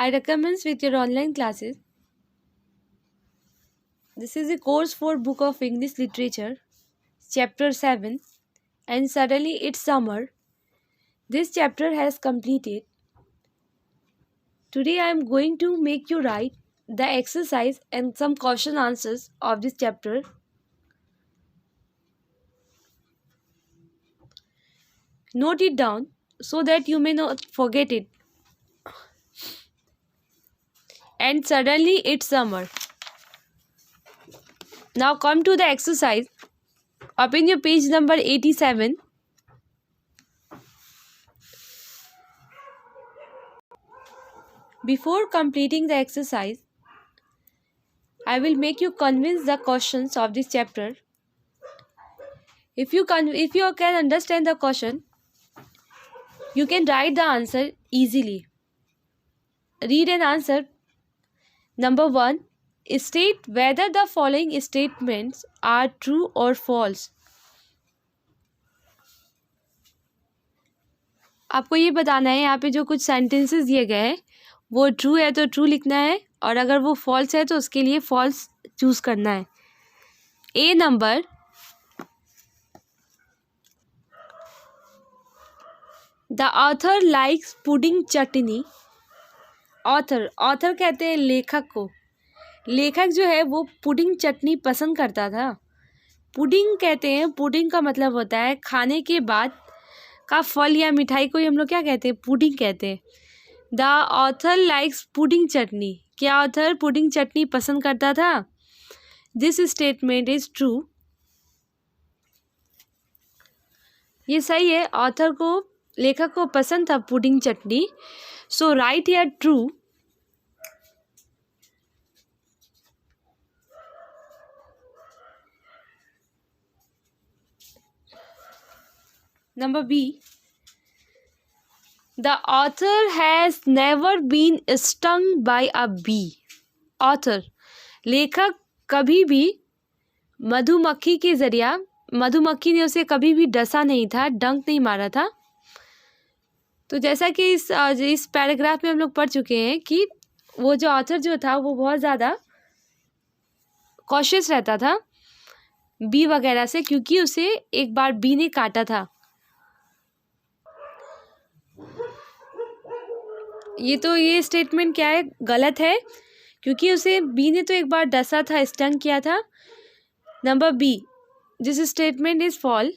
I recommend with your online classes. This is a course for Book of English Literature, Chapter 7, and suddenly it's summer. This chapter has completed. Today I am going to make you write the exercise and some question answers of this chapter. Note it down so that you may not forget it. And suddenly it's summer. Now come to the exercise. Open your page number 87. Before completing the exercise, I will make you convince the questions of this chapter. If you can understand the question, you can write the answer easily. Read and answer. Number 1. State whether the following statements are true or false. आपको ये बताना है, यहाँ पे जो कुछ sentences दिए गए हैं वो ट्रू है तो ट्रू लिखना है, और अगर वो फॉल्स है तो उसके लिए फॉल्स चूज करना है. A number, the author likes pudding chutney. Author कहते हैं लेखक को. लेखक जो है वो पुडिंग चटनी पसंद करता था. पुडिंग कहते हैं, पुडिंग का मतलब होता है खाने के बाद का फल या मिठाई को ही हम लोग क्या कहते हैं, पुडिंग कहते हैं. द ऑथर लाइक्स पुडिंग चटनी. क्या ऑथर पुडिंग चटनी पसंद करता था? This statement is true. ये सही है, ऑथर को, लेखक को पसंद था pudding chutney. So right here true. Number B. The author has never been stung by a bee. Author, लेखक कभी भी मधुमक्खी के जरिया, मधुमक्खी ने उसे कभी भी डसा नहीं था, डंक नहीं मारा था. तो जैसा कि इस पैराग्राफ में हम लोग पढ़ चुके हैं कि वो जो ऑथर जो था वो बहुत ज़्यादा कॉशियस रहता था बी वगैरह से, क्योंकि उसे एक बार बी ने काटा था. ये स्टेटमेंट क्या है, गलत है, क्योंकि उसे बी ने तो एक बार डसा था, स्टंग किया था. Number B, this statement is false.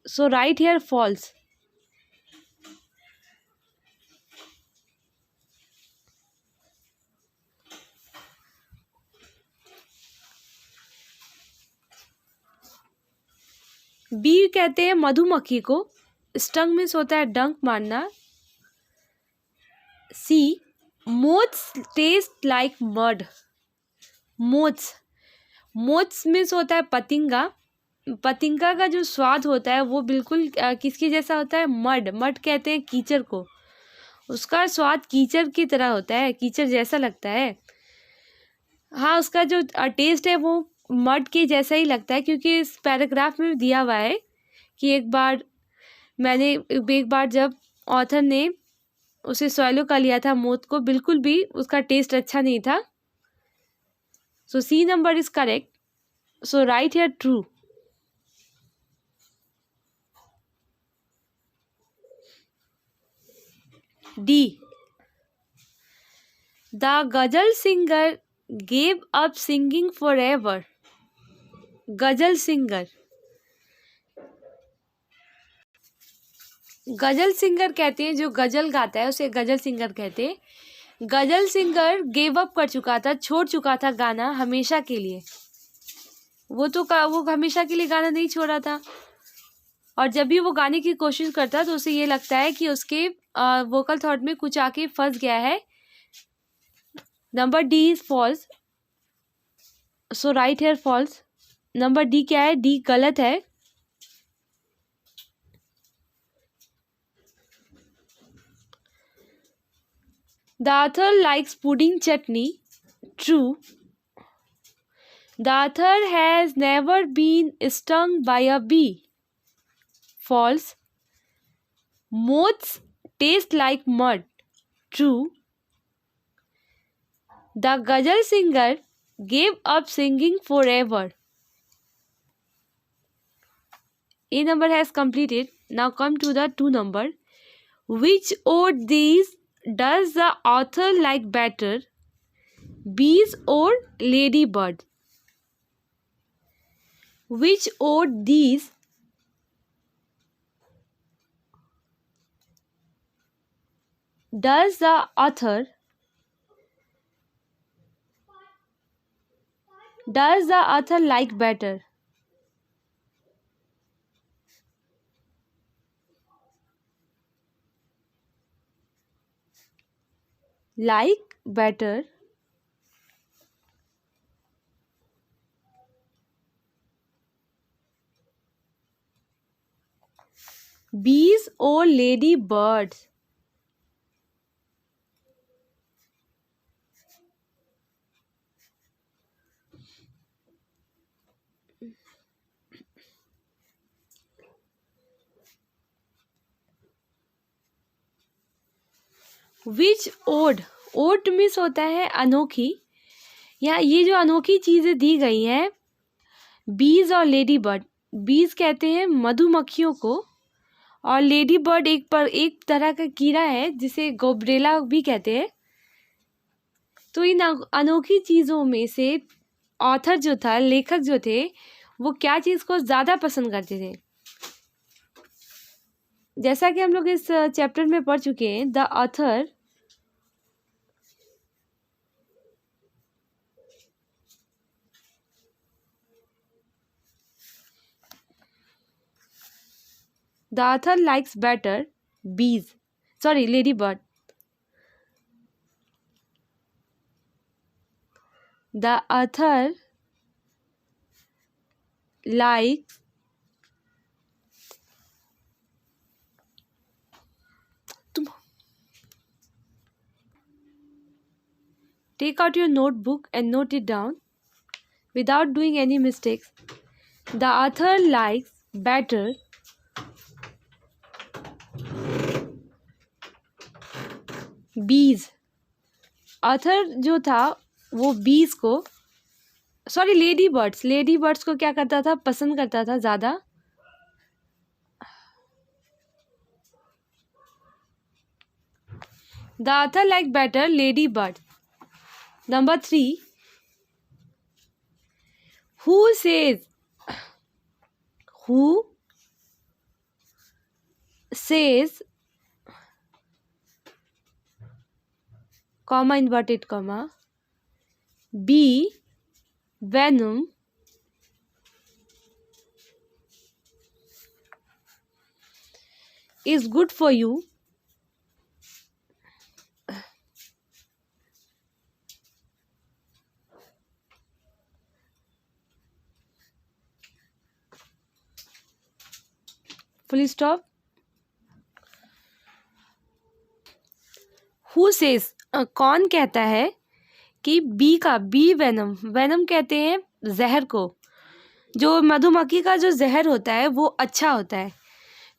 So right here false. Bee कहते हैं मधुमक्खी को, स्टंग मीन्स होता है डंक मारना. C, moths taste like mud. Moths means होता है पतिंगा. पतिंगा का जो स्वाद होता है वो बिल्कुल किसके जैसा होता है, मड कहते हैं कीचड़ को. उसका स्वाद कीचड़ की तरह होता है, कीचड़ जैसा लगता है. हाँ, उसका जो टेस्ट है वो मड के जैसा ही लगता है, क्योंकि इस पैराग्राफ में दिया हुआ है कि एक बार जब ऑथर ने उसे सॉलो कर लिया था मोथ को, बिल्कुल भी उसका टेस्ट अच्छा नहीं था. So C number is correct. So right here true. D, the ghazal singer gave up singing forever. Ghazal singer कहते हैं, जो गजल गाता है उसे गजल सिंगर कहते हैं. गजल सिंगर गेव अप कर चुका था, छोड़ चुका था गाना हमेशा के लिए. वो हमेशा के लिए गाना नहीं छोड़ा था, और जब भी वो गाने की कोशिश करता तो उसे ये लगता है कि उसके वोकल थॉट में कुछ आके फंस गया है. Number D is false. So right here false. Number D क्या है, डी गलत है. The author likes pudding chutney. True. The author has never been stung by a bee. False. Moths taste like mud. True. The ghazal singer gave up singing forever. A number has completed. Now come to the 2 number. Which ode these does the author like better, bees or ladybird? Which ode these does the author like better? Like better, bees or ladybirds? Which odd, odd means होता है अनोखी, या ये जो अनोखी चीज़ें दी गई हैं, बीज और लेडी बर्ड, बीज कहते हैं मधुमक्खियों को, और लेडी बर्ड एक तरह का कीड़ा है जिसे गोब्रेला भी कहते हैं। तो इन अनोखी चीज़ों में से ऑथर जो था, लेखक जो थे, वो क्या चीज़ को ज़्यादा पसंद करते थे? जैसा कि हम लोग इस चैप्टर में पढ़ चुके हैं, the author likes better ladybird. The author likes take out your notebook and note it down without doing any mistakes. The author likes better bees. Author जो था वो बीज को, लेडी बर्ड्स को क्या करता था? पसंद करता था ज़्यादा। The author like better lady bird. Number 3. Who says comma inverted comma bee venom is good for you? Full stop. Who says कौन कहता है कि बी वेनम कहते हैं जहर को, जो मधुमक्खी का जो जहर होता है वो अच्छा होता है।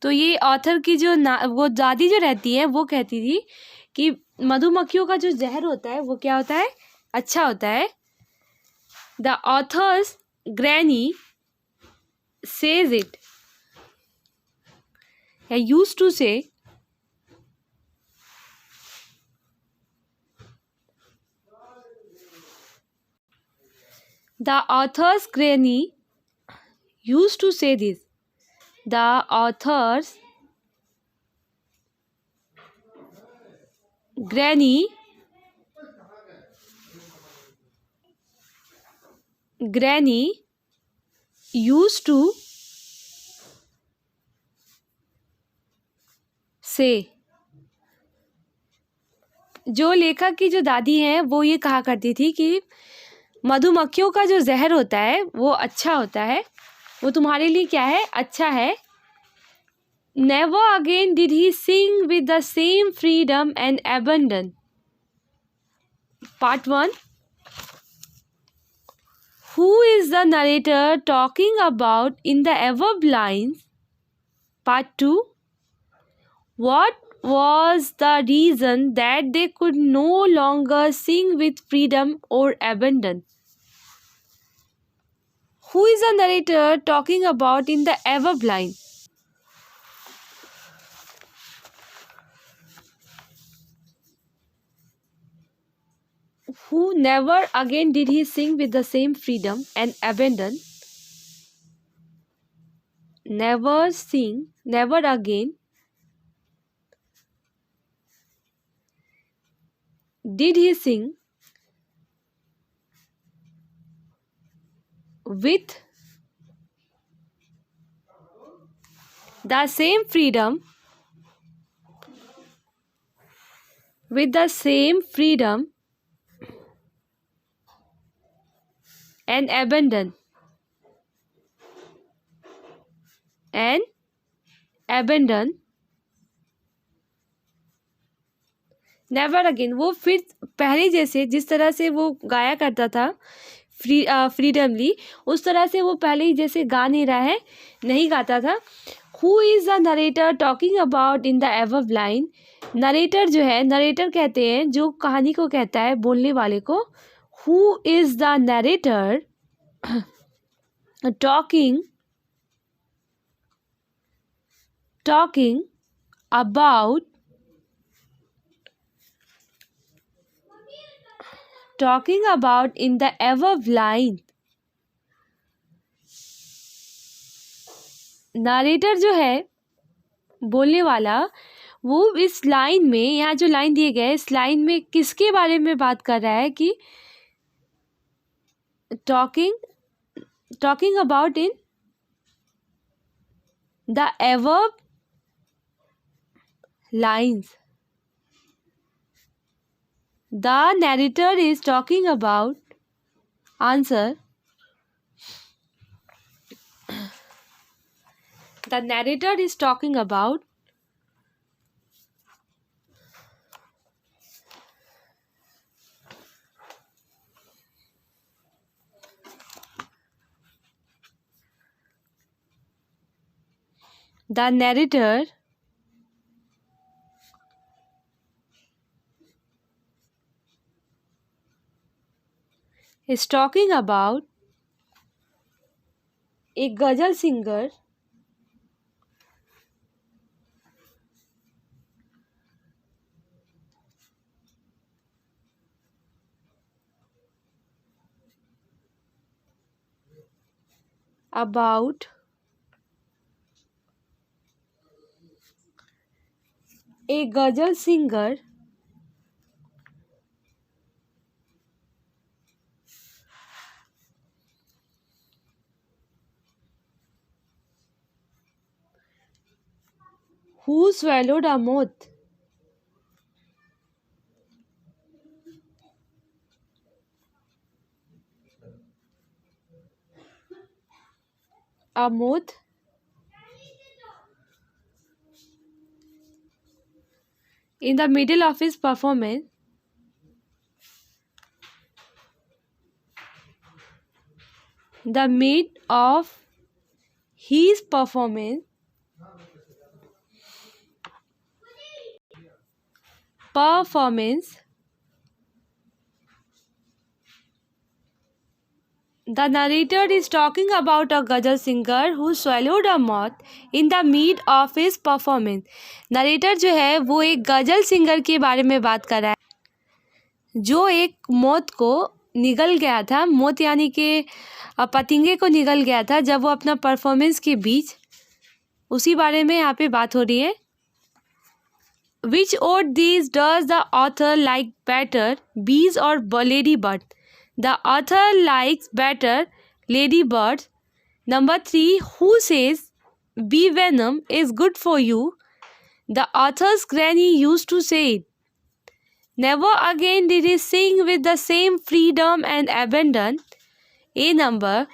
तो ये ऑथर की जो वो दादी जो रहती है वो कहती थी कि मधुमक्खियों का जो जहर होता है वो क्या होता है? अच्छा होता है। The author's granny says it, या यूज्ड टू से, the author's granny used to say this. The author's granny used to say. जो लेखक की जो दादी हैं वो ये कहा करती थी कि मधुमक्खियों का जो जहर होता है वो अच्छा होता है, वो तुम्हारे लिए क्या है? अच्छा है। Never again did he sing with the same freedom and abandon. Part 1. Who is the narrator talking about in the above lines? Part 2. What was the reason that they could no longer sing with freedom or abandon. Who is the narrator talking about in the Ever Blind? Who never again did he sing with the same freedom and abandon. Never sing, never again did he sing with the same freedom, with the same freedom and abandon. And abandon. Never again, वो फिर पहले जैसे जिस तरह से वो गाया करता था फ्रीडमली, उस तरह से वो पहले ही जैसे गा नहीं रहा है, नहीं गाता था. Who is the narrator talking about in the ever blind? Narrator जो है, नरेटर कहते हैं जो कहानी को कहता है, बोलने वाले को. Who is the narrator talking about in the Ever Blind? Narrator जो है, बोलने वाला, वो इस लाइन में, यहाँ जो लाइन दिए गए, इस लाइन में किसके बारे में बात कर रहा है कि talking about in the ever lines. The narrator is talking about, answer, the narrator is talking about the narrator is talking about a ghazal singer about a ghazal singer who swallowed a moth. A moth in the middle of his performance. The mid of his performance. The narrator is talking about a ghazal singer who swallowed a moth in the mid of his performance. Narrator जो है वो एक गजल singer के बारे में बात कर रहा है जो एक मौत को निगल गया था. मौत यानी कि पतंगे को निगल गया था जब वो अपना परफॉर्मेंस के बीच, उसी बारे में यहाँ पे बात हो रही है. Which of these does the author like better, bees or ladybird? The author likes better ladybirds. Number 3, who says bee venom is good for you? The author's granny used to say it. Never again did he sing with the same freedom and abandon. A number.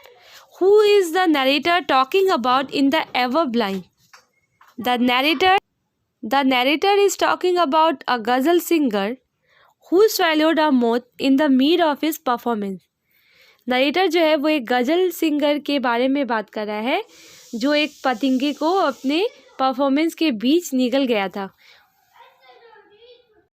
Who is the narrator talking about in the Ever Blind? The narrator is talking about a ghazal singer who swallowed a moth in the mid of his performance. Narrator जो है वो एक गज़ल singer के बारे में बात कर रहा है जो एक पतंगे को अपने परफॉर्मेंस के बीच निगल गया था.